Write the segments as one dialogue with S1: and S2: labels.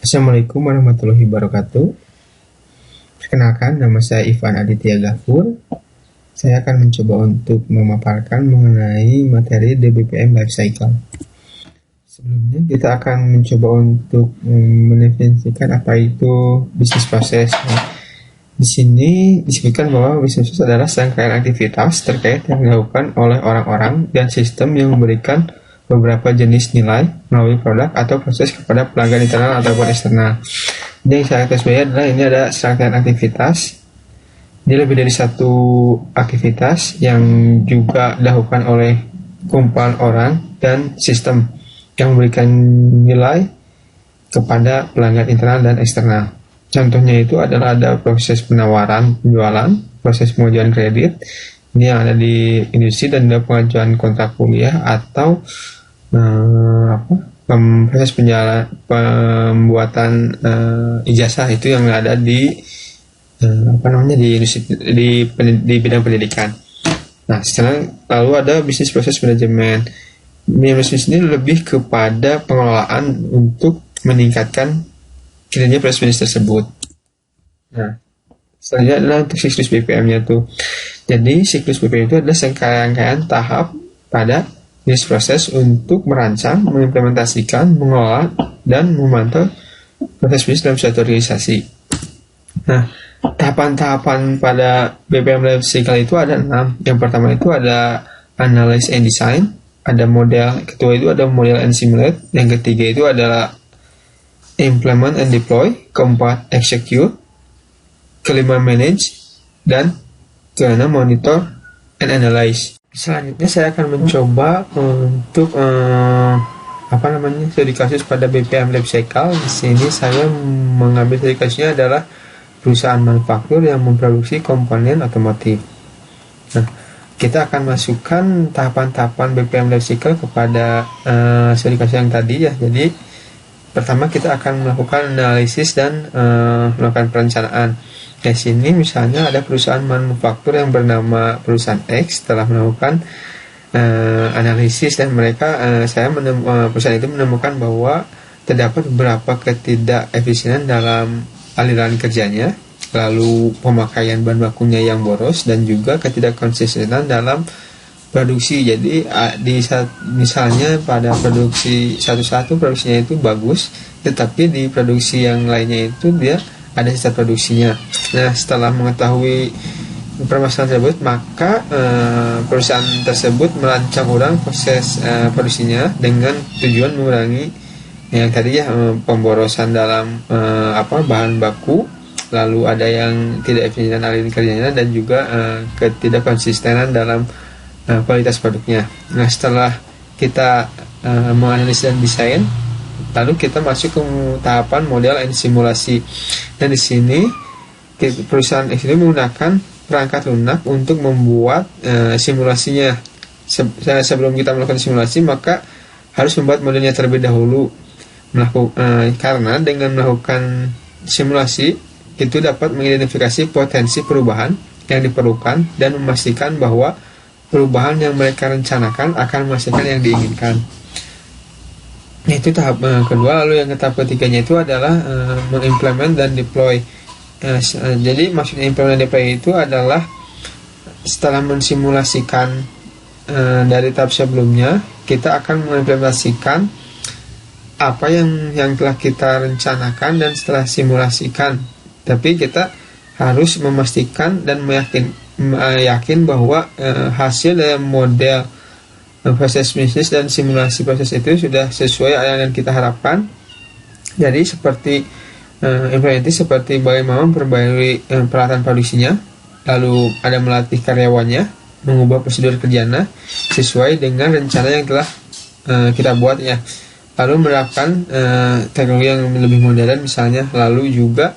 S1: Assalamualaikum warahmatullahi wabarakatuh. Perkenalkan, nama saya Ivan Aditya Gafur. Saya akan mencoba untuk memaparkan mengenai materi DBPM Lifecycle. Sebelumnya kita akan mencoba untuk mendefinisikan apa itu bisnis proses. Di sini disebutkan bahwa bisnis proses adalah serangkaian aktivitas terkait yang dilakukan oleh orang-orang dan sistem yang memberikan beberapa jenis nilai melalui produk atau proses kepada pelanggan internal ataupun eksternal. Jadi yang saya garis bawahi adalah ini ada serangkaian aktivitas. Dia lebih dari satu aktivitas yang juga dilakukan oleh kumpulan orang dan sistem yang memberikan nilai kepada pelanggan internal dan eksternal. Contohnya itu adalah ada proses penawaran penjualan, proses pengajuan kredit, ini yang ada di industri, dan ada pengajuan kontrak kuliah atau proses pembuatan ijazah, itu yang ada di di industri, di bidang pendidikan. Nah, sekarang lalu ada bisnis proses manajemen. Bisnis ini lebih kepada pengelolaan untuk meningkatkan kinerja proses bisnis tersebut. Nah, selanjutnya adalah untuk siklus BPM-nya tuh. Jadi siklus BPM itu adalah serangkaian tahap pada bisnis proses untuk merancang, mengimplementasikan, mengelola, dan memantau proses bisnis dalam suatu organisasi. Nah, tahapan-tahapan pada BPM Lifecycle itu ada 6. Yang pertama itu ada Analyze and Design, ada model, kedua itu ada Model and Simulate, yang ketiga itu adalah Implement and Deploy, keempat Execute, kelima Manage, dan keenam Monitor and Analyze. Selanjutnya saya akan mencoba untuk studi kasus pada BPM Lifecycle. Di sini saya mengambil studi kasusnya adalah perusahaan manufaktur yang memproduksi komponen otomotif. Nah, kita akan masukkan tahapan-tahapan BPM Lifecycle kepada studi kasus yang tadi ya. Jadi pertama kita akan melakukan analisis dan melakukan perencanaan. Di sini misalnya ada perusahaan manufaktur yang bernama perusahaan X telah melakukan analisis, dan mereka perusahaan itu menemukan bahwa terdapat beberapa ketidakefisienan dalam aliran kerjanya, lalu pemakaian bahan bakunya yang boros, dan juga ketidakkonsistenan dalam produksi. Jadi misalnya pada produksi satu produksinya itu bagus, tetapi di produksi yang lainnya itu dia ada sisa produksinya. Nah, setelah mengetahui permasalahan tersebut, maka perusahaan tersebut merancang ulang proses produksinya dengan tujuan mengurangi yang tadi ya, pemborosan dalam bahan baku, lalu ada yang tidak efisien aliran kerjanya, dan juga ketidakkonsistenan dalam kualitas produknya. Nah, setelah kita menganalisis dan desain, lalu kita masuk ke tahapan model dan simulasi. Dan di sini perusahaan ini menggunakan perangkat lunak untuk membuat simulasinya. Sebelum kita melakukan simulasi, maka harus membuat modelnya terlebih dahulu. Karena dengan melakukan simulasi itu dapat mengidentifikasi potensi perubahan yang diperlukan dan memastikan bahwa perubahan yang mereka rencanakan akan menghasilkan yang diinginkan. Itu tahap kedua. Lalu yang tahap ketiganya itu adalah mengimplement dan deploy. Jadi maksudnya implement dan deploy itu adalah setelah mensimulasikan dari tahap sebelumnya, kita akan mengimplementasikan apa yang telah kita rencanakan dan setelah simulasikan. Tapi kita harus memastikan dan yakin bahwa hasil dari model proses bisnis dan simulasi proses itu sudah sesuai yang kita harapkan. Jadi seperti implementasi seperti bagaimana memperbarui peralatan produksinya, lalu ada melatih karyawannya, mengubah prosedur kerjanya sesuai dengan rencana yang telah kita buat ya, lalu menerapkan teknologi yang lebih modern misalnya, lalu juga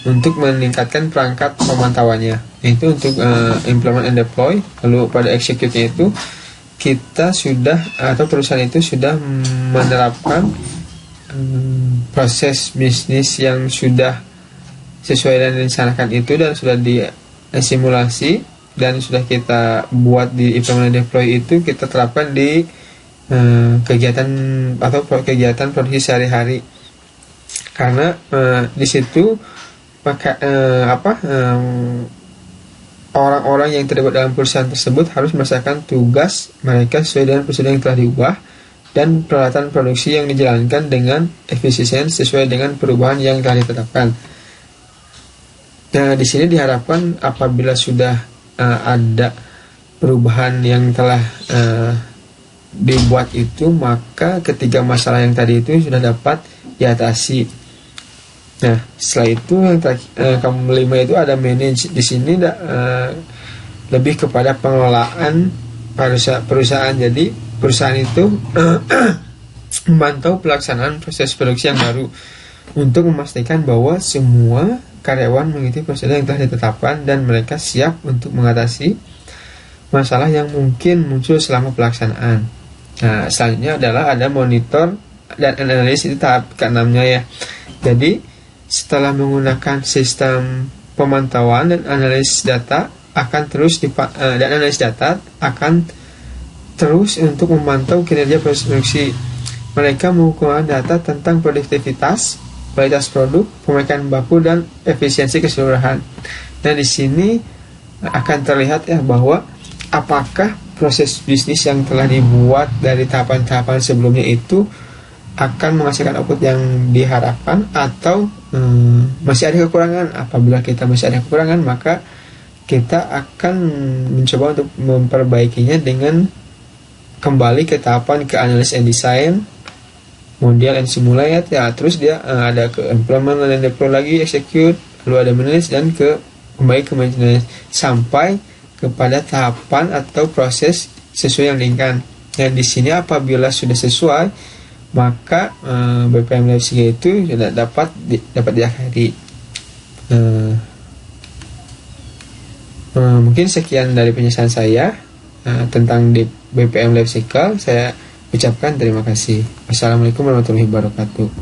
S1: untuk meningkatkan perangkat pemantauannya, itu untuk implement and deploy. Lalu pada execute-nya itu kita sudah, atau perusahaan itu sudah menerapkan proses bisnis yang sudah sesuai dan direncanakan itu, dan sudah disimulasi dan sudah kita buat di implement and deploy, itu kita terapkan di kegiatan produksi sehari-hari. karena di situ orang-orang yang terlibat dalam perusahaan tersebut harus melaksanakan tugas mereka sesuai dengan prosedur yang telah diubah dan peralatan produksi yang dijalankan dengan efisien sesuai dengan perubahan yang telah ditetapkan. Nah, di sini diharapkan apabila sudah ada perubahan yang telah dibuat itu, maka ketiga masalah yang tadi itu sudah dapat diatasi. Nah, setelah itu yang kelima itu ada manage. Di sini lebih kepada pengelolaan perusahaan. Jadi perusahaan itu memantau pelaksanaan proses produksi yang baru untuk memastikan bahwa semua karyawan mengikuti prosedur yang telah ditetapkan dan mereka siap untuk mengatasi masalah yang mungkin muncul selama pelaksanaan. Nah, selanjutnya adalah ada monitor dan analis, itu tahap ke-6-nya ya. Jadi setelah menggunakan sistem pemantauan dan analis data akan terus untuk memantau kinerja proses produksi. Mereka mengumpulkan data tentang produktivitas, kualitas produk, pemakaian baku, dan efisiensi keseluruhan. Nah, di sini akan terlihat ya bahwa apakah proses bisnis yang telah dibuat dari tahapan-tahapan sebelumnya itu akan menghasilkan output yang diharapkan atau masih ada kekurangan. Apabila kita masih ada kekurangan, maka kita akan mencoba untuk memperbaikinya dengan kembali ke tahapan ke analysis and design, model and simulate ya, terus dia ada ke implement dan deploy lagi, execute, lalu ada manage dan kembali ke maintenance sampai kepada tahapan atau proses sesuai yang diinginkan. Dan di sini apabila sudah sesuai, maka BPM Life Cycle itu sudah dapat diakhiri. Mungkin sekian dari penjelasan saya tentang di BPM Life Cycle. Saya ucapkan terima kasih. Wassalamualaikum warahmatullahi wabarakatuh.